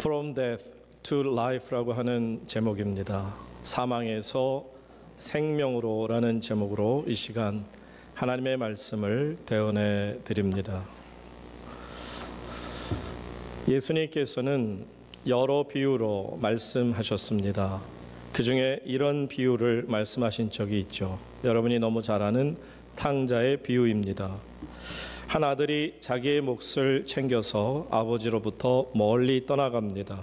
From Death to Life라고 하는 제목입니다. 사망에서 생명으로라는 제목으로 이 시간 하나님의 말씀을 대언해 드립니다. 예수님께서는 여러 비유로 말씀하셨습니다. 그 중에 이런 비유를 말씀하신 적이 있죠. 여러분이 너무 잘 아는 탕자의 비유입니다. 한 아들이 자기의 몫을 챙겨서 아버지로부터 멀리 떠나갑니다.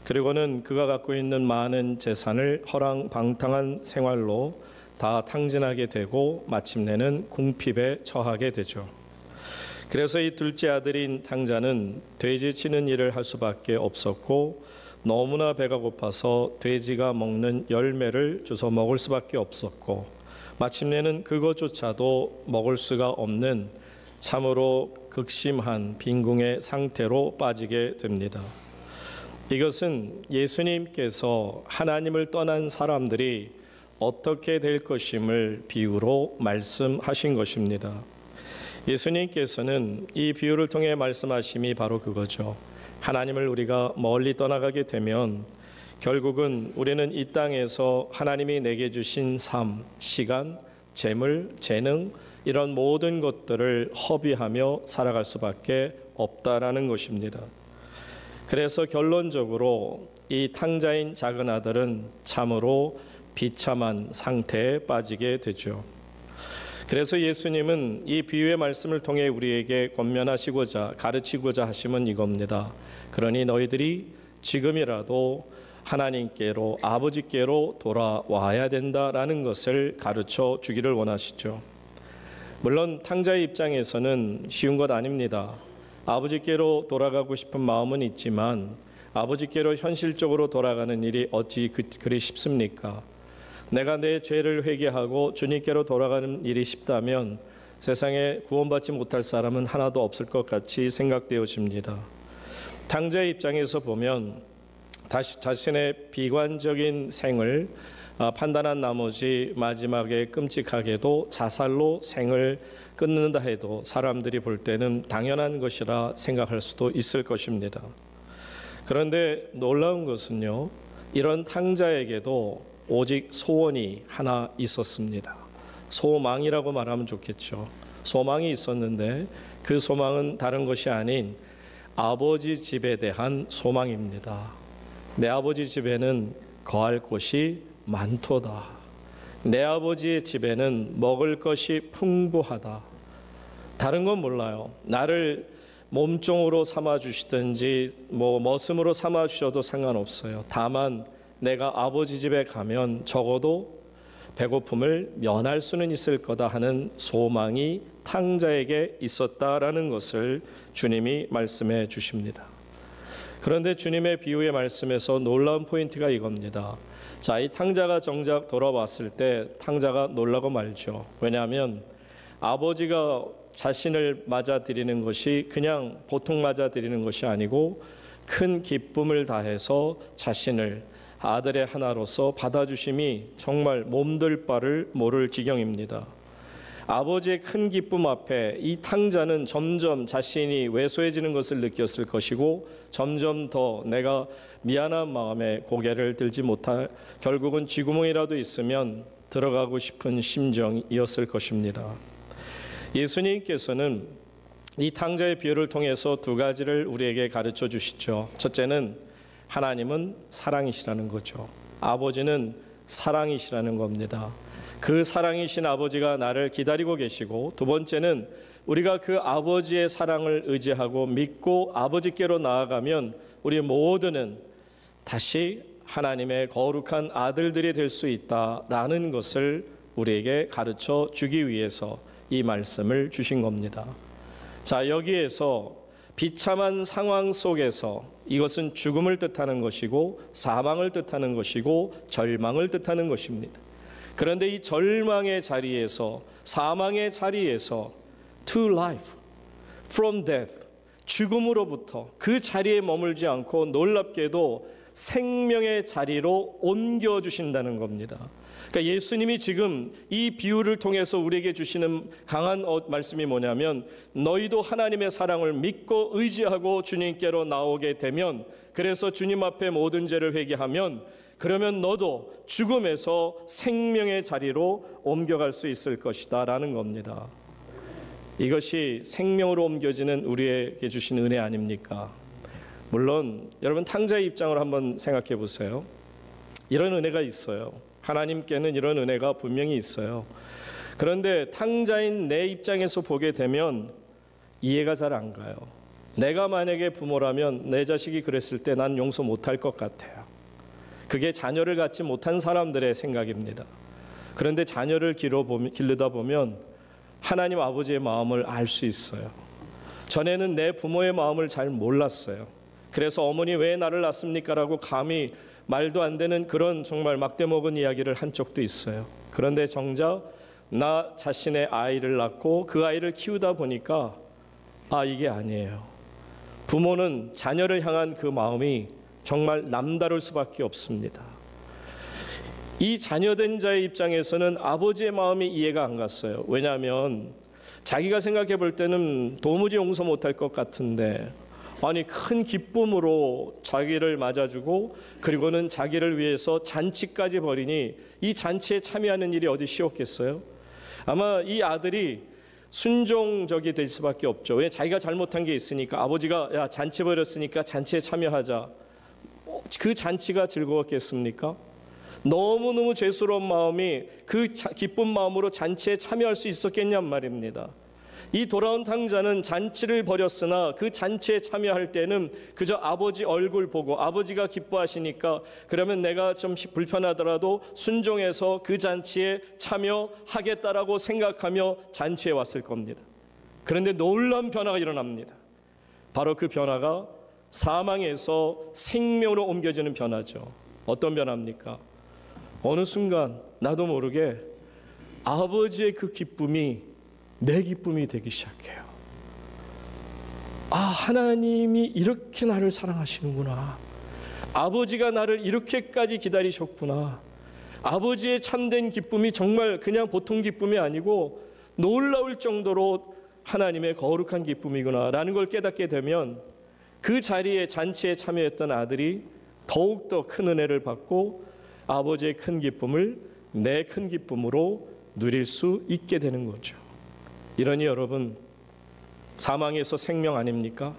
그리고는 그가 갖고 있는 많은 재산을 허랑방탕한 생활로 다 탕진하게 되고 마침내는 궁핍에 처하게 되죠. 그래서 이 둘째 아들인 탕자는 돼지 치는 일을 할 수밖에 없었고 너무나 배가 고파서 돼지가 먹는 열매를 주워 먹을 수밖에 없었고 마침내는 그것조차도 먹을 수가 없는 참으로 극심한 빈궁의 상태로 빠지게 됩니다. 이것은 예수님께서 하나님을 떠난 사람들이 어떻게 될 것임을 비유로 말씀하신 것입니다. 예수님께서는 이 비유를 통해 말씀하심이 바로 그거죠. 하나님을 우리가 멀리 떠나가게 되면 결국은 우리는 이 땅에서 하나님이 내게 주신 삶, 시간, 재물, 재능 이런 모든 것들을 허비하며 살아갈 수밖에 없다라는 것입니다. 그래서 결론적으로 이 탕자인 작은 아들은 참으로 비참한 상태에 빠지게 되죠. 그래서 예수님은 이 비유의 말씀을 통해 우리에게 권면하시고자 가르치고자 하심은 이겁니다. 그러니 너희들이 지금이라도 하나님께로 아버지께로 돌아와야 된다라는 것을 가르쳐 주기를 원하시죠. 물론 탕자의 입장에서는 쉬운 것 아닙니다. 아버지께로 돌아가고 싶은 마음은 있지만 아버지께로 현실적으로 돌아가는 일이 어찌 그리 쉽습니까? 내가 내 죄를 회개하고 주님께로 돌아가는 일이 쉽다면 세상에 구원받지 못할 사람은 하나도 없을 것 같이 생각되어집니다. 탕자의 입장에서 보면 자신의 비관적인 생을 판단한 나머지 마지막에 끔찍하게도 자살로 생을 끊는다 해도 사람들이 볼 때는 당연한 것이라 생각할 수도 있을 것입니다. 그런데 놀라운 것은요, 이런 탕자에게도 오직 소원이 하나 있었습니다. 소망이라고 말하면 좋겠죠. 소망이 있었는데 그 소망은 다른 것이 아닌 아버지 집에 대한 소망입니다. 내 아버지 집에는 거할 곳이 많도다. 내 아버지의 집에는 먹을 것이 풍부하다. 다른 건 몰라요. 나를 몸종으로 삼아 주시든지 머슴으로 삼아 주셔도 상관없어요. 다만 내가 아버지 집에 가면 적어도 배고픔을 면할 수는 있을 거다 하는 소망이 탕자에게 있었다라는 것을 주님이 말씀해 주십니다. 그런데 주님의 비유의 말씀에서 놀라운 포인트가 이겁니다. 자, 이 탕자가 정작 돌아왔을 때 탕자가 놀라고 말죠. 왜냐하면 아버지가 자신을 맞아들이는 것이 그냥 보통 맞아들이는 것이 아니고 큰 기쁨을 다해서 자신을 아들의 하나로서 받아주심이 정말 몸둘 바를 모를 지경입니다. 아버지의 큰 기쁨 앞에 이 탕자는 점점 자신이 왜소해지는 것을 느꼈을 것이고 점점 더 내가 미안한 마음에 고개를 들지 못할 결국은 쥐구멍이라도 있으면 들어가고 싶은 심정이었을 것입니다. 예수님께서는 이 탕자의 비유를 통해서 두 가지를 우리에게 가르쳐 주시죠. 첫째는 하나님은 사랑이시라는 거죠. 아버지는 사랑이시라는 겁니다. 그 사랑이신 아버지가 나를 기다리고 계시고 두 번째는 우리가 그 아버지의 사랑을 의지하고 믿고 아버지께로 나아가면 우리 모두는 다시 하나님의 거룩한 아들들이 될 수 있다라는 것을 우리에게 가르쳐 주기 위해서 이 말씀을 주신 겁니다. 자, 여기에서 비참한 상황 속에서 이것은 죽음을 뜻하는 것이고 사망을 뜻하는 것이고 절망을 뜻하는 것입니다. 그런데 이 절망의 자리에서 사망의 자리에서 to life, from death, 죽음으로부터 그 자리에 머물지 않고 놀랍게도 생명의 자리로 옮겨주신다는 겁니다. 그러니까 예수님이 지금 이 비유를 통해서 우리에게 주시는 강한 말씀이 뭐냐면, 너희도 하나님의 사랑을 믿고 의지하고 주님께로 나오게 되면, 그래서 주님 앞에 모든 죄를 회개하면, 그러면 너도 죽음에서 생명의 자리로 옮겨갈 수 있을 것이다 라는 겁니다. 이것이 생명으로 옮겨지는 우리에게 주신 은혜 아닙니까? 물론 여러분, 탕자의 입장으로 한번 생각해 보세요. 이런 은혜가 있어요. 하나님께는 이런 은혜가 분명히 있어요. 그런데 탕자인 내 입장에서 보게 되면 이해가 잘 안 가요. 내가 만약에 부모라면 내 자식이 그랬을 때 난 용서 못할 것 같아요. 그게 자녀를 갖지 못한 사람들의 생각입니다. 그런데 자녀를 기르다 보면 하나님 아버지의 마음을 알 수 있어요. 전에는 내 부모의 마음을 잘 몰랐어요. 그래서 어머니 왜 나를 낳습니까? 라고 감히 말도 안 되는 그런 정말 막대먹은 이야기를 한 적도 있어요. 그런데 정작 나 자신의 아이를 낳고 그 아이를 키우다 보니까 이게 아니에요. 부모는 자녀를 향한 그 마음이 정말 남다를 수밖에 없습니다. 이 자녀된 자의 입장에서는 아버지의 마음이 이해가 안 갔어요. 왜냐하면 자기가 생각해 볼 때는 도무지 용서 못할 것 같은데, 아니 큰 기쁨으로 자기를 맞아주고 그리고는 자기를 위해서 잔치까지 벌이니 이 잔치에 참여하는 일이 어디 쉬웠겠어요? 아마 이 아들이 순종적이 될 수밖에 없죠. 왜? 자기가 잘못한 게 있으니까. 아버지가 야 잔치 벌였으니까 잔치에 참여하자. 그 잔치가 즐거웠겠습니까? 너무너무 죄스러운 마음이 그 기쁜 마음으로 잔치에 참여할 수 있었겠냔 말입니다. 이 돌아온 탕자는 잔치를 벌였으나 그 잔치에 참여할 때는 그저 아버지 얼굴 보고 아버지가 기뻐하시니까 그러면 내가 좀 불편하더라도 순종해서 그 잔치에 참여하겠다라고 생각하며 잔치에 왔을 겁니다. 그런데 놀라운 변화가 일어납니다. 바로 그 변화가 사망에서 생명으로 옮겨지는 변화죠. 어떤 변화입니까? 어느 순간 나도 모르게 아버지의 그 기쁨이 내 기쁨이 되기 시작해요. 하나님이 이렇게 나를 사랑하시는구나. 아버지가 나를 이렇게까지 기다리셨구나. 아버지의 참된 기쁨이 정말 그냥 보통 기쁨이 아니고 놀라울 정도로 하나님의 거룩한 기쁨이구나 라는 걸 깨닫게 되면 그 자리에 잔치에 참여했던 아들이 더욱더 큰 은혜를 받고 아버지의 큰 기쁨을 내 큰 기쁨으로 누릴 수 있게 되는 거죠. 이러니 여러분, 사망에서 생명 아닙니까?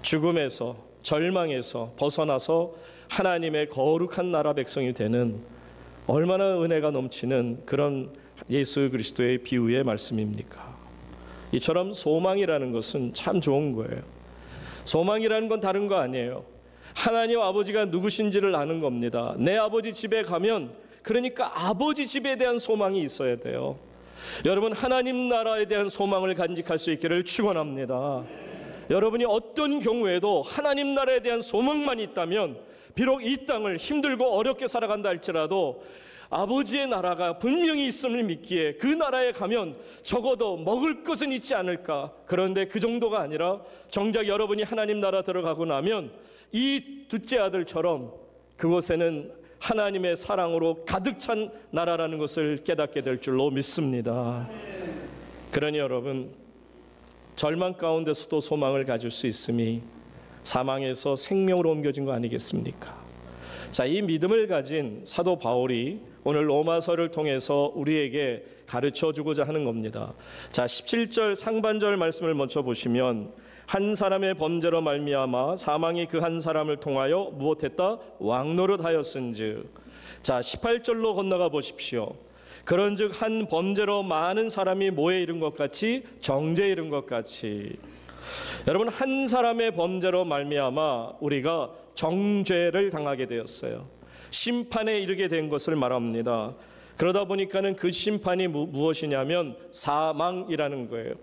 죽음에서 절망에서 벗어나서 하나님의 거룩한 나라 백성이 되는 얼마나 은혜가 넘치는 그런 예수 그리스도의 비유의 말씀입니까? 이처럼 소망이라는 것은 참 좋은 거예요. 소망이라는 건 다른 거 아니에요. 하나님 아버지가 누구신지를 아는 겁니다. 내 아버지 집에 가면 그러니까 아버지 집에 대한 소망이 있어야 돼요. 여러분, 하나님 나라에 대한 소망을 간직할 수 있기를 축원합니다. 여러분이 어떤 경우에도 하나님 나라에 대한 소망만 있다면 비록 이 땅을 힘들고 어렵게 살아간다 할지라도 아버지의 나라가 분명히 있음을 믿기에 그 나라에 가면 적어도 먹을 것은 있지 않을까. 그런데 그 정도가 아니라 정작 여러분이 하나님 나라 들어가고 나면 이 둘째 아들처럼 그곳에는 하나님의 사랑으로 가득 찬 나라라는 것을 깨닫게 될 줄로 믿습니다. 그러니 여러분, 절망 가운데서도 소망을 가질 수 있음이 사망에서 생명으로 옮겨진 거 아니겠습니까? 자, 이 믿음을 가진 사도 바울이 오늘 로마서를 통해서 우리에게 가르쳐주고자 하는 겁니다. 자, 17절 상반절 말씀을 먼저 보시면 한 사람의 범죄로 말미암아 사망이 그 한 사람을 통하여 무엇했다? 왕노릇하였은즉. 자, 18절로 건너가 보십시오. 그런즉 한 범죄로 많은 사람이 뭐에 이른 것 같이? 정죄에 이른 것 같이. 여러분, 한 사람의 범죄로 말미암아 우리가 정죄를 당하게 되었어요. 심판에 이르게 된 것을 말합니다. 그러다 보니까는 그 심판이 무엇이냐면 사망이라는 거예요.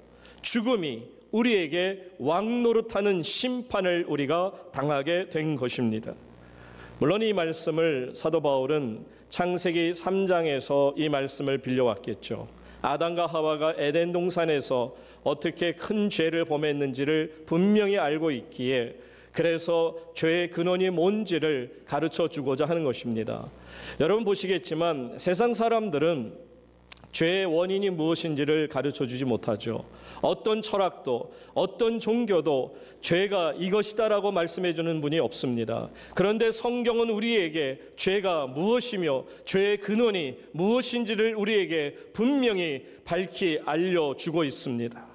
죽음이 우리에게 왕노릇하는 심판을 우리가 당하게 된 것입니다. 물론 이 말씀을 사도 바울은 창세기 3장에서 이 말씀을 빌려왔겠죠. 아담과 하와가 에덴 동산에서 어떻게 큰 죄를 범했는지를 분명히 알고 있기에 그래서 죄의 근원이 뭔지를 가르쳐 주고자 하는 것입니다. 여러분 보시겠지만 세상 사람들은 죄의 원인이 무엇인지를 가르쳐 주지 못하죠. 어떤 철학도 어떤 종교도 죄가 이것이다라고 말씀해 주는 분이 없습니다. 그런데 성경은 우리에게 죄가 무엇이며 죄의 근원이 무엇인지를 우리에게 분명히 밝히 알려주고 있습니다.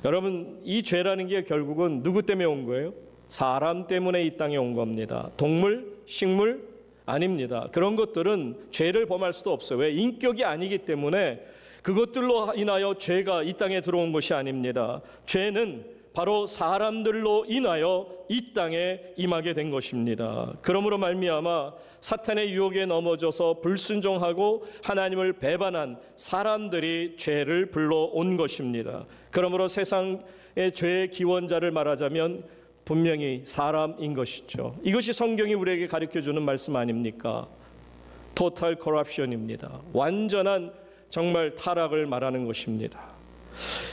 여러분, 이 죄라는 게 결국은 누구 때문에 온 거예요? 사람 때문에 이 땅에 온 겁니다. 동물, 식물 아닙니다. 그런 것들은 죄를 범할 수도 없어요. 왜? 인격이 아니기 때문에 그것들로 인하여 죄가 이 땅에 들어온 것이 아닙니다. 죄는 바로 사람들로 인하여 이 땅에 임하게 된 것입니다. 그러므로 말미암아 사탄의 유혹에 넘어져서 불순종하고 하나님을 배반한 사람들이 죄를 불러온 것입니다. 그러므로 세상의 죄의 기원자를 말하자면 분명히 사람인 것이죠. 이것이 성경이 우리에게 가르쳐주는 말씀 아닙니까? 토탈 커럽션입니다. 완전한 정말 타락을 말하는 것입니다.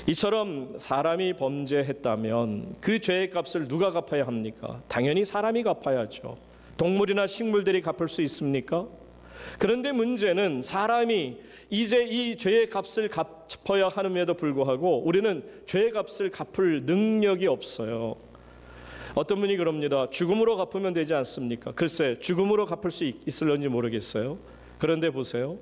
이처럼 사람이 범죄했다면 그 죄의 값을 누가 갚아야 합니까? 당연히 사람이 갚아야죠. 동물이나 식물들이 갚을 수 있습니까? 그런데 문제는 사람이 이제 이 죄의 값을 갚아야 함에도 불구하고 우리는 죄의 값을 갚을 능력이 없어요. 어떤 분이 그럽니다. 죽음으로 갚으면 되지 않습니까? 글쎄, 죽음으로 갚을 수 있을런지 모르겠어요. 그런데 보세요.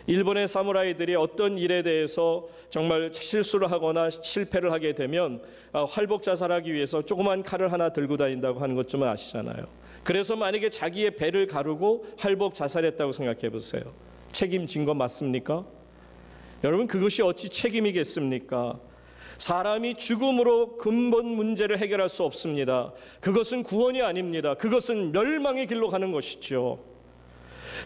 일본의 사무라이들이 어떤 일에 대해서 정말 실수를 하거나 실패를 하게 되면 활복 자살하기 위해서 조그만 칼을 하나 들고 다닌다고 하는 것 좀 아시잖아요. 그래서 만약에 자기의 배를 가르고 활복 자살했다고 생각해 보세요. 책임진 거 맞습니까? 여러분, 그것이 어찌 책임이겠습니까? 사람이 죽음으로 근본 문제를 해결할 수 없습니다. 그것은 구원이 아닙니다. 그것은 멸망의 길로 가는 것이죠.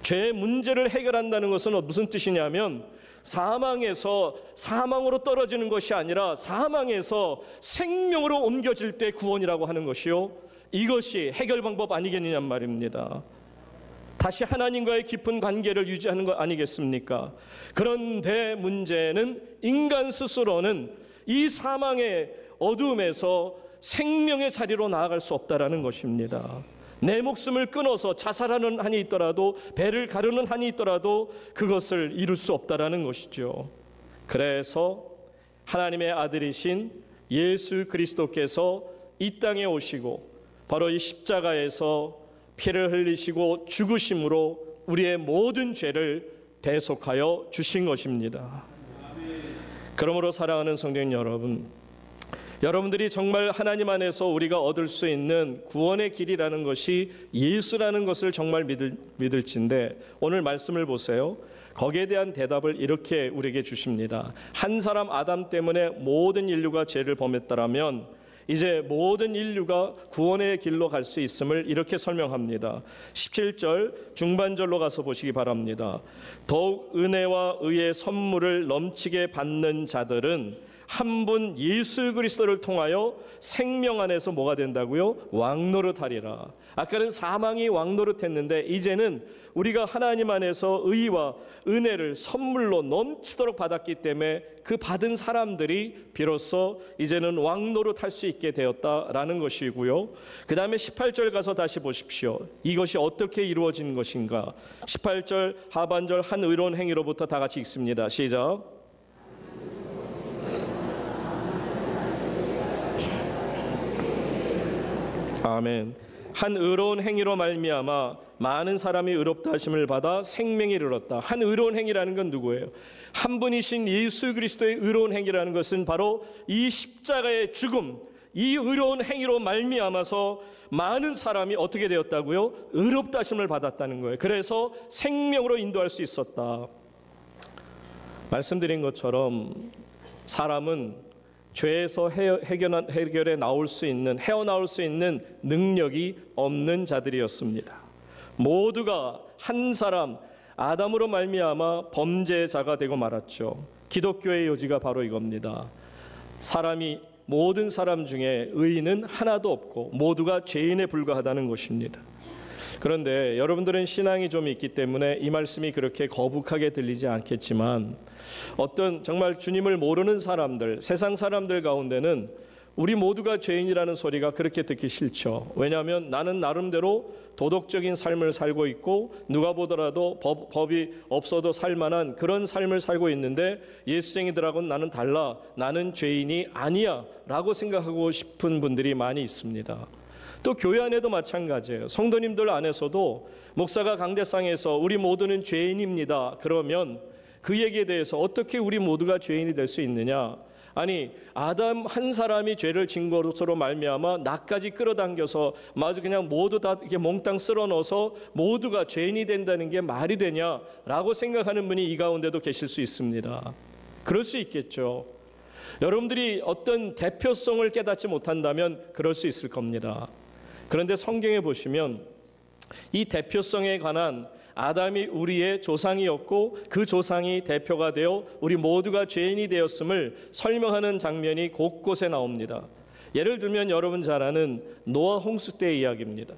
죄의 문제를 해결한다는 것은 무슨 뜻이냐면 사망에서 사망으로 떨어지는 것이 아니라 사망에서 생명으로 옮겨질 때 구원이라고 하는 것이요, 이것이 해결 방법 아니겠느냐 말입니다. 다시 하나님과의 깊은 관계를 유지하는 것 아니겠습니까? 그런데 문제는 인간 스스로는 이 사망의 어둠에서 생명의 자리로 나아갈 수 없다라는 것입니다. 내 목숨을 끊어서 자살하는 한이 있더라도, 배를 가르는 한이 있더라도 그것을 이룰 수 없다라는 것이죠. 그래서 하나님의 아들이신 예수 그리스도께서 이 땅에 오시고 바로 이 십자가에서 피를 흘리시고 죽으심으로 우리의 모든 죄를 대속하여 주신 것입니다. 그러므로 사랑하는 성도 여러분, 여러분들이 정말 하나님 안에서 우리가 얻을 수 있는 구원의 길이라는 것이 예수라는 것을 정말 믿을진데, 오늘 말씀을 보세요. 거기에 대한 대답을 이렇게 우리에게 주십니다. 한 사람 아담 때문에 모든 인류가 죄를 범했다라면 이제 모든 인류가 구원의 길로 갈 수 있음을 이렇게 설명합니다. 17절 중반절로 가서 보시기 바랍니다. 더욱 은혜와 의의 선물을 넘치게 받는 자들은 한 분 예수 그리스도를 통하여 생명 안에서 뭐가 된다고요? 왕노릇하리라. 아까는 사망이 왕노릇했는데 이제는 우리가 하나님 안에서 의와 은혜를 선물로 넘치도록 받았기 때문에 그 받은 사람들이 비로소 이제는 왕노릇할 수 있게 되었다라는 것이고요. 그 다음에 18절 가서 다시 보십시오. 이것이 어떻게 이루어진 것인가? 18절 하반절 한 의로운 행위로부터 다 같이 읽습니다. 시작. 아멘. 한 의로운 행위로 말미암아 많은 사람이 의롭다 하심을 받아 생명에 이르렀다. 한 의로운 행위라는 건 누구예요? 한 분이신 예수 그리스도의 의로운 행위라는 것은 바로 이 십자가의 죽음, 이 의로운 행위로 말미암아서 많은 사람이 어떻게 되었다고요? 의롭다 하심을 받았다는 거예요. 그래서 생명으로 인도할 수 있었다. 말씀드린 것처럼 사람은 죄에서 헤어나올 수 있는 능력이 없는 자들이었습니다. 모두가 한 사람 아담으로 말미암아 범죄자가 되고 말았죠. 기독교의 요지가 바로 이겁니다. 모든 사람 중에 의인은 하나도 없고 모두가 죄인에 불과하다는 것입니다. 그런데 여러분들은 신앙이 좀 있기 때문에 이 말씀이 그렇게 거북하게 들리지 않겠지만, 어떤 정말 주님을 모르는 사람들, 세상 사람들 가운데는 우리 모두가 죄인이라는 소리가 그렇게 듣기 싫죠. 왜냐하면 나는 나름대로 도덕적인 삶을 살고 있고 누가 보더라도 법이 없어도 살만한 그런 삶을 살고 있는데 예수쟁이들하고는 나는 달라. 나는 죄인이 아니야 라고 생각하고 싶은 분들이 많이 있습니다. 또 교회 안에도 마찬가지예요. 성도님들 안에서도 목사가 강대상에서 우리 모두는 죄인입니다. 그러면 그 얘기에 대해서 어떻게 우리 모두가 죄인이 될 수 있느냐? 아니 아담 한 사람이 죄를 진 것으로 말미암아 나까지 끌어당겨서 마저 그냥 모두 다 이렇게 몽땅 쓸어 넣어서 모두가 죄인이 된다는 게 말이 되냐라고 생각하는 분이 이 가운데도 계실 수 있습니다. 그럴 수 있겠죠. 여러분들이 어떤 대표성을 깨닫지 못한다면 그럴 수 있을 겁니다. 그런데 성경에 보시면 이 대표성에 관한 아담이 우리의 조상이었고 그 조상이 대표가 되어 우리 모두가 죄인이 되었음을 설명하는 장면이 곳곳에 나옵니다. 예를 들면 여러분 잘 아는 노아 홍수 때의 이야기입니다.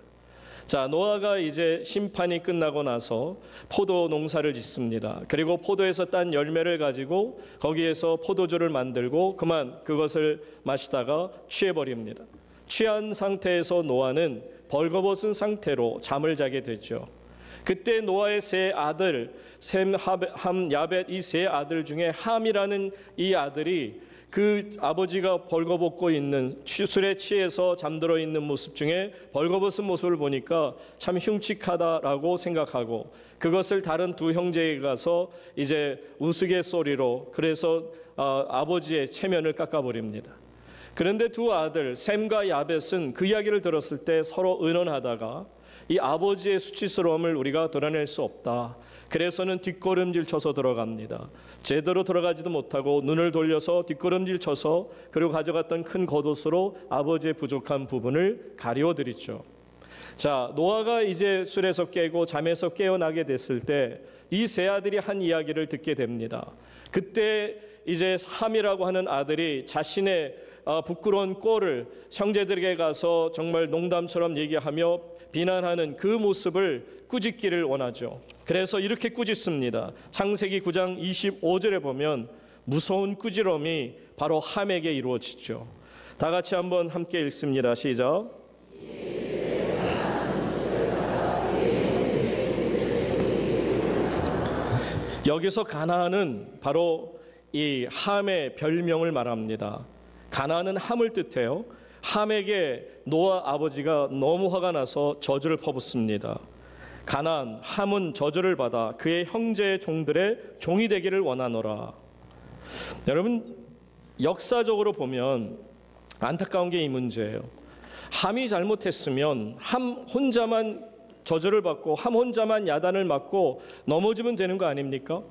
자, 노아가 이제 심판이 끝나고 나서 포도 농사를 짓습니다. 그리고 포도에서 딴 열매를 가지고 거기에서 포도주를 만들고 그만 그것을 마시다가 취해버립니다. 취한 상태에서 노아는 벌거벗은 상태로 잠을 자게 되죠. 그때 노아의 세 아들 셈, 함, 야벳 이 세 아들 중에 함이라는 이 아들이 그 아버지가 벌거벗고 있는 술에 취해서 잠들어 있는 모습 중에 벌거벗은 모습을 보니까 참 흉측하다라고 생각하고 그것을 다른 두 형제에 가서 이제 우스갯소리로 그래서 아버지의 체면을 깎아버립니다. 그런데 두 아들 셈과 야벳은 그 이야기를 들었을 때 서로 의논하다가 이 아버지의 수치스러움을 우리가 드러낼 수 없다. 그래서는 뒷걸음질 쳐서 들어갑니다. 제대로 들어가지도 못하고 눈을 돌려서 뒷걸음질 쳐서 그리고 가져갔던 큰 겉옷으로 아버지의 부족한 부분을 가리워드리죠. 자, 노아가 이제 술에서 깨고 잠에서 깨어나게 됐을 때 이 세 아들이 한 이야기를 듣게 됩니다. 그때 이제 함이라고 하는 아들이 자신의 부끄러운 꼴을 형제들에게 가서 정말 농담처럼 얘기하며 비난하는 그 모습을 꾸짖기를 원하죠. 그래서 이렇게 꾸짖습니다. 창세기 9장 25절에 보면 무서운 꾸지람이 바로 함에게 이루어지죠. 다 같이 한번 함께 읽습니다. 시작. 여기서 가나안은 바로 이 함의 별명을 말합니다. 가나안은 함을 뜻해요. 함에게 노아 아버지가 너무 화가 나서 저주를 퍼붓습니다. 가나안, 함은 저주를 받아 그의 형제의 종들의 종이 되기를 원하노라. 여러분 역사적으로 보면 안타까운 게 이 문제예요. 함이 잘못했으면 함 혼자만 저주를 받고 함 혼자만 야단을 맞고 넘어지면 되는 거 아닙니까?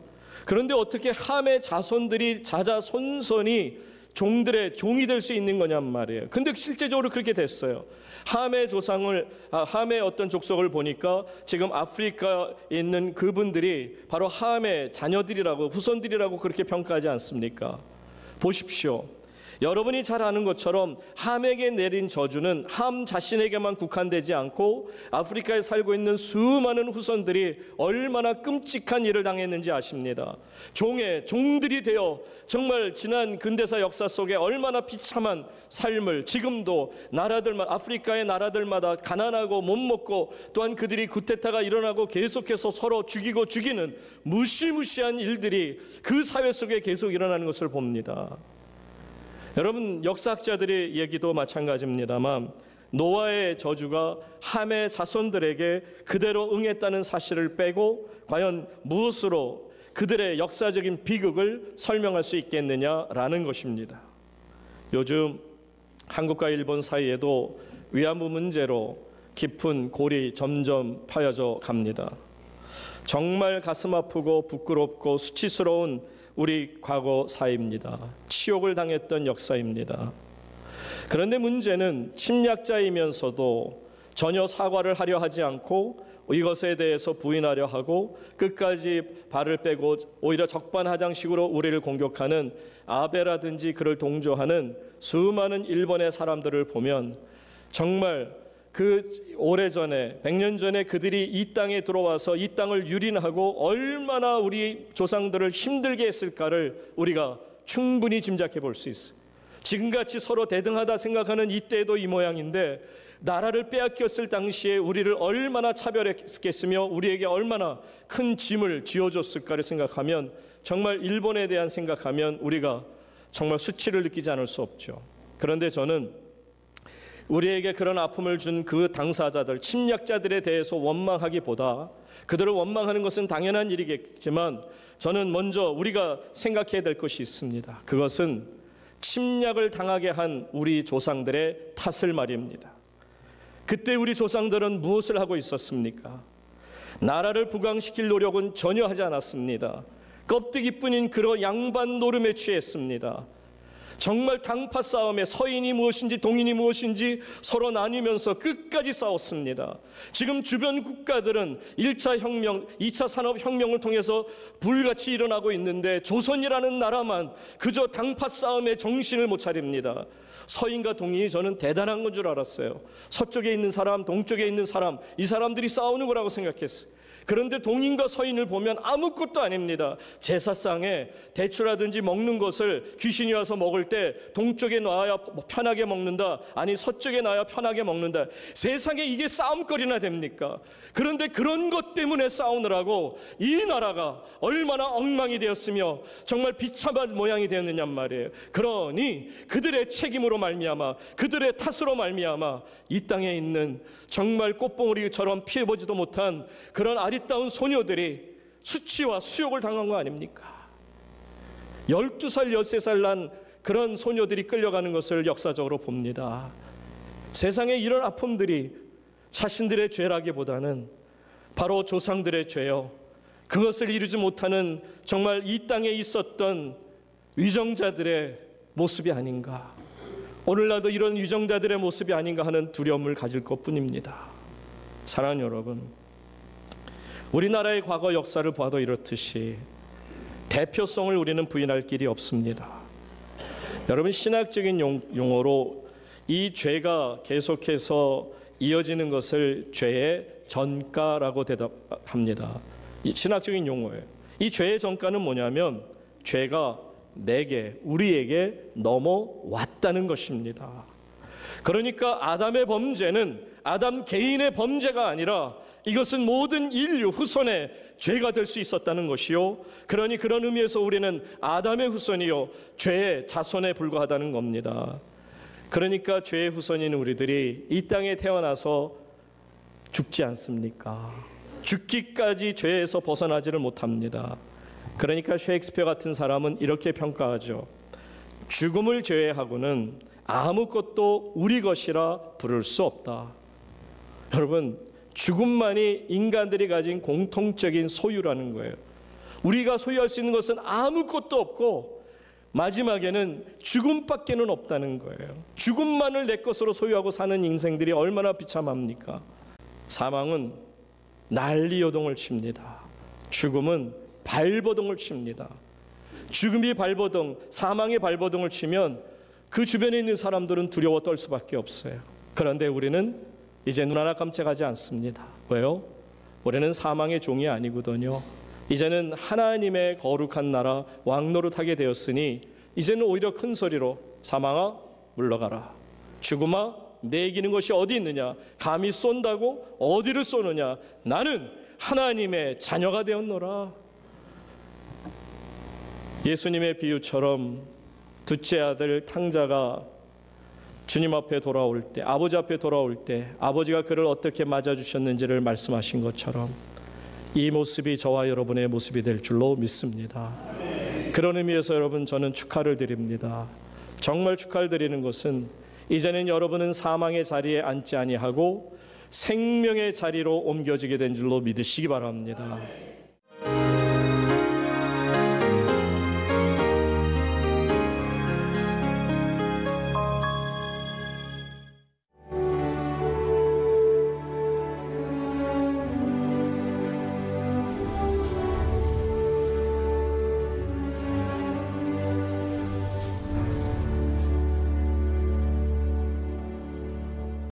그런데 어떻게 함의 자손들이 자자손손이 종들의 종이 될 수 있는 거냔 말이에요. 근데 실제적으로 그렇게 됐어요. 함의 조상을 함의 어떤 족속을 보니까 지금 아프리카에 있는 그분들이 바로 함의 자녀들이라고 후손들이라고 그렇게 평가하지 않습니까? 보십시오. 여러분이 잘 아는 것처럼 함에게 내린 저주는 함 자신에게만 국한되지 않고 아프리카에 살고 있는 수많은 후손들이 얼마나 끔찍한 일을 당했는지 아십니다. 종들이 되어 정말 지난 근대사 역사 속에 얼마나 비참한 삶을 지금도 아프리카의 나라들마다 가난하고 못 먹고 또한 그들이 쿠데타가 일어나고 계속해서 서로 죽이는 무시무시한 일들이 그 사회 속에 계속 일어나는 것을 봅니다. 여러분 역사학자들의 얘기도 마찬가지입니다만 노아의 저주가 함의 자손들에게 그대로 응했다는 사실을 빼고 과연 무엇으로 그들의 역사적인 비극을 설명할 수 있겠느냐라는 것입니다. 요즘 한국과 일본 사이에도 위안부 문제로 깊은 골이 점점 파여져 갑니다. 정말 가슴 아프고 부끄럽고 수치스러운 우리 과거사입니다. 치욕을 당했던 역사입니다. 그런데 문제는 침략자이면서도 전혀 사과를 하려 하지 않고 이것에 대해서 부인하려 하고 끝까지 발을 빼고 오히려 적반하장식으로 우리를 공격하는 아베라든지 그를 동조하는 수많은 일본의 사람들을 보면 정말 그 오래전에 100년 전에 그들이 이 땅에 들어와서 이 땅을 유린하고 얼마나 우리 조상들을 힘들게 했을까를 우리가 충분히 짐작해 볼 수 있어요. 지금같이 서로 대등하다 생각하는 이때에도 이 모양인데 나라를 빼앗겼을 당시에 우리를 얼마나 차별했겠으며 우리에게 얼마나 큰 짐을 지어줬을까를 생각하면 정말 일본에 대한 생각하면 우리가 정말 수치를 느끼지 않을 수 없죠. 그런데 저는 우리에게 그런 아픔을 준 그 당사자들, 침략자들에 대해서 원망하기보다 그들을 원망하는 것은 당연한 일이겠지만 저는 먼저 우리가 생각해야 될 것이 있습니다. 그것은 침략을 당하게 한 우리 조상들의 탓을 말입니다. 그때 우리 조상들은 무엇을 하고 있었습니까? 나라를 부강시킬 노력은 전혀 하지 않았습니다. 껍데기뿐인 그런 양반 노름에 취했습니다. 정말 당파 싸움에 서인이 무엇인지 동인이 무엇인지 서로 나뉘면서 끝까지 싸웠습니다. 지금 주변 국가들은 1차 혁명, 2차 산업혁명을 통해서 불같이 일어나고 있는데 조선이라는 나라만 그저 당파 싸움에 정신을 못 차립니다. 서인과 동인이 저는 대단한 건 줄 알았어요. 서쪽에 있는 사람, 동쪽에 있는 사람, 이 사람들이 싸우는 거라고 생각했어요. 그런데 동인과 서인을 보면 아무것도 아닙니다. 제사상에 대추라든지 먹는 것을 귀신이 와서 먹을 때 동쪽에 놔야 편하게 먹는다, 아니 서쪽에 놔야 편하게 먹는다. 세상에 이게 싸움거리나 됩니까? 그런데 그런 것 때문에 싸우느라고 이 나라가 얼마나 엉망이 되었으며 정말 비참한 모양이 되었느냐 말이에요. 그러니 그들의 책임으로 말미암아, 그들의 탓으로 말미암아 이 땅에 있는 정말 꽃봉오리처럼 피해보지도 못한 그런 아리따운 소녀들이 수치와 수욕을 당한 거 아닙니까? 12살, 13살 난 그런 소녀들이 끌려가는 것을 역사적으로 봅니다. 세상에 이런 아픔들이 자신들의 죄라기보다는 바로 조상들의 죄요, 그것을 이루지 못하는 정말 이 땅에 있었던 위정자들의 모습이 아닌가, 오늘날도 이런 위정자들의 모습이 아닌가 하는 두려움을 가질 것뿐입니다. 사랑하는 여러분, 우리나라의 과거 역사를 봐도 이렇듯이 대표성을 우리는 부인할 길이 없습니다. 여러분, 신학적인 용어로 이 죄가 계속해서 이어지는 것을 죄의 전가라고 대답합니다. 이 신학적인 용어예요. 이 죄의 전가는 뭐냐면 죄가 내게, 우리에게 넘어왔다는 것입니다. 그러니까 아담의 범죄는 아담 개인의 범죄가 아니라 이것은 모든 인류 후손의 죄가 될 수 있었다는 것이요, 그러니 그런 의미에서 우리는 아담의 후손이요 죄의 자손에 불과하다는 겁니다. 그러니까 죄의 후손인 우리들이 이 땅에 태어나서 죽지 않습니까? 죽기까지 죄에서 벗어나지를 못합니다. 그러니까 셰익스피어 같은 사람은 이렇게 평가하죠. 죽음을 제외하고는 아무것도 우리 것이라 부를 수 없다. 여러분, 죽음만이 인간들이 가진 공통적인 소유라는 거예요. 우리가 소유할 수 있는 것은 아무것도 없고 마지막에는 죽음밖에는 없다는 거예요. 죽음만을 내 것으로 소유하고 사는 인생들이 얼마나 비참합니까? 사망은 난리요동을 칩니다. 죽음은 발버둥을 칩니다. 죽음이 발버둥, 사망의 발버둥을 치면 그 주변에 있는 사람들은 두려워 떨 수밖에 없어요. 그런데 우리는 이제 눈 하나 깜짝하지 않습니다. 왜요? 우리는 사망의 종이 아니거든요. 이제는 하나님의 거룩한 나라 왕노릇하게 되었으니 이제는 오히려 큰 소리로 사망아 물러가라, 죽음아 내 이기는 것이 어디 있느냐, 감히 쏜다고 어디를 쏘느냐, 나는 하나님의 자녀가 되었노라. 예수님의 비유처럼 둘째 아들 탕자가 주님 앞에 돌아올 때, 아버지 앞에 돌아올 때 아버지가 그를 어떻게 맞아주셨는지를 말씀하신 것처럼 이 모습이 저와 여러분의 모습이 될 줄로 믿습니다. 그런 의미에서 여러분, 저는 축하를 드립니다. 정말 축하를 드리는 것은 이제는 여러분은 사망의 자리에 앉지 아니하고 생명의 자리로 옮겨지게 된 줄로 믿으시기 바랍니다.